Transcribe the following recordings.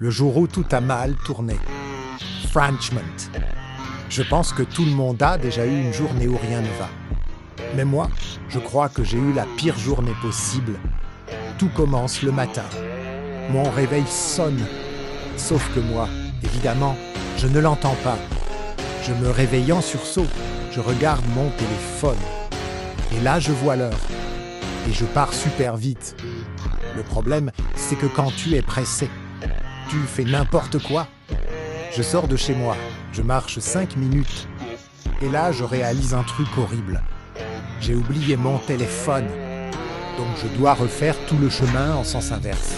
Le jour où tout a mal tourné. Franchement. Je pense que tout le monde a déjà eu une journée où rien ne va. Mais moi, je crois que j'ai eu la pire journée possible. Tout commence le matin. Mon réveil sonne. Sauf que moi, évidemment, je ne l'entends pas. Je me réveille en sursaut. Je regarde mon téléphone. Et là, je vois l'heure. Et je pars super vite. Le problème, c'est que quand tu es pressé, tu fais n'importe quoi. Je sors de chez moi, je marche 5 minutes. Et là, je réalise un truc horrible. J'ai oublié mon téléphone. Donc je dois refaire tout le chemin en sens inverse.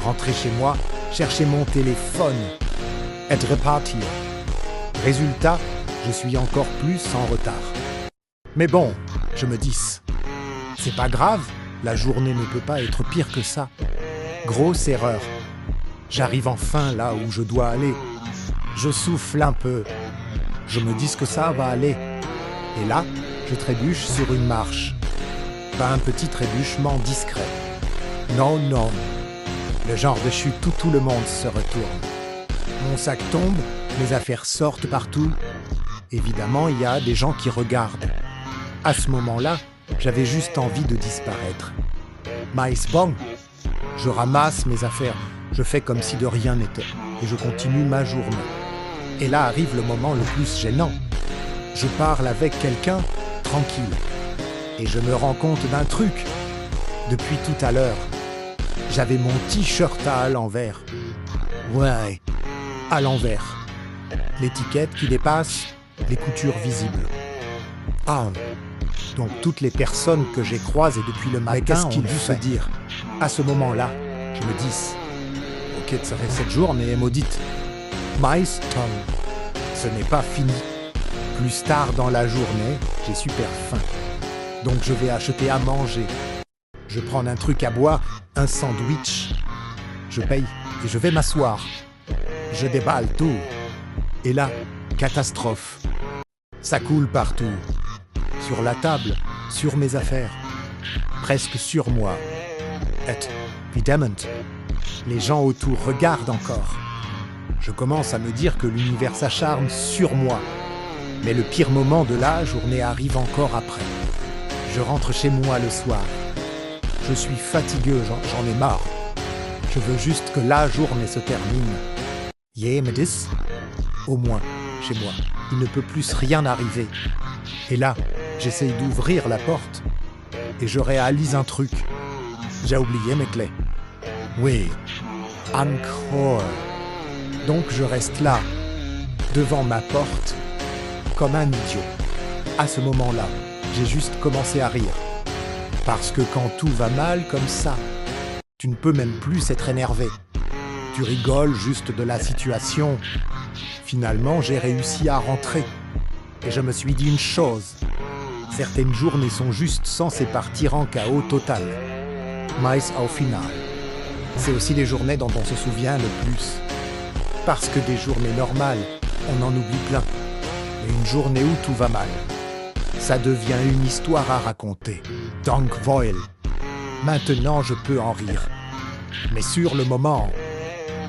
Rentrer chez moi, chercher mon téléphone. Être reparti. Résultat, je suis encore plus en retard. Mais bon, je me dis, c'est pas grave, la journée ne peut pas être pire que ça. Grosse erreur. J'arrive enfin là où je dois aller. Je souffle un peu. Je me dis que ça va aller. Et là, je trébuche sur une marche. Pas un petit trébuchement discret. Non, non. Le genre de chute où tout le monde se retourne. Mon sac tombe, mes affaires sortent partout. Évidemment, il y a des gens qui regardent. À ce moment-là, j'avais juste envie de disparaître. Mais bon, je ramasse mes affaires. Je fais comme si de rien n'était, et je continue ma journée. Et là arrive le moment le plus gênant. Je parle avec quelqu'un, tranquille, et je me rends compte d'un truc. Depuis tout à l'heure, j'avais mon t-shirt à l'envers. Ouais, à l'envers. L'étiquette qui dépasse, les coutures visibles. Ah, donc toutes les personnes que j'ai croisées depuis le matin ont dû se dire. À ce moment-là, je me dis... Ok, cette journée est maudite. Mais ce n'est pas fini. Plus tard dans la journée, j'ai super faim. Donc je vais acheter à manger. Je prends un truc à boire, un sandwich. Je paye et je vais m'asseoir. Je déballe tout. Et là, catastrophe. Ça coule partout. Sur la table, sur mes affaires. Presque sur moi. Et évidemment. Les gens autour regardent encore. Je commence à me dire que l'univers s'acharne sur moi. Mais le pire moment de la journée arrive encore après. Je rentre chez moi le soir. Je suis fatigué, j'en ai marre. Je veux juste que la journée se termine. Me dis, au moins, chez moi, il ne peut plus rien arriver. Et là, j'essaye d'ouvrir la porte. Et je réalise un truc. J'ai oublié mes clés. Oui, encore. Donc je reste là, devant ma porte, comme un idiot. À ce moment-là, j'ai juste commencé à rire. Parce que quand tout va mal comme ça, tu ne peux même plus être énervé. Tu rigoles juste de la situation. Finalement, j'ai réussi à rentrer. Et je me suis dit une chose. Certaines journées sont juste censées partir en chaos total. Mais au final, c'est aussi les journées dont on se souvient le plus. Parce que des journées normales, on en oublie plein. Et une journée où tout va mal, ça devient une histoire à raconter. Donc voilà. Maintenant, je peux en rire. Mais sur le moment,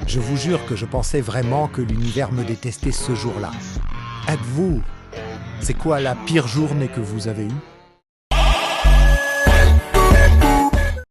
je vous jure que je pensais vraiment que l'univers me détestait ce jour-là. Êtes-vous? C'est quoi la pire journée que vous avez eue?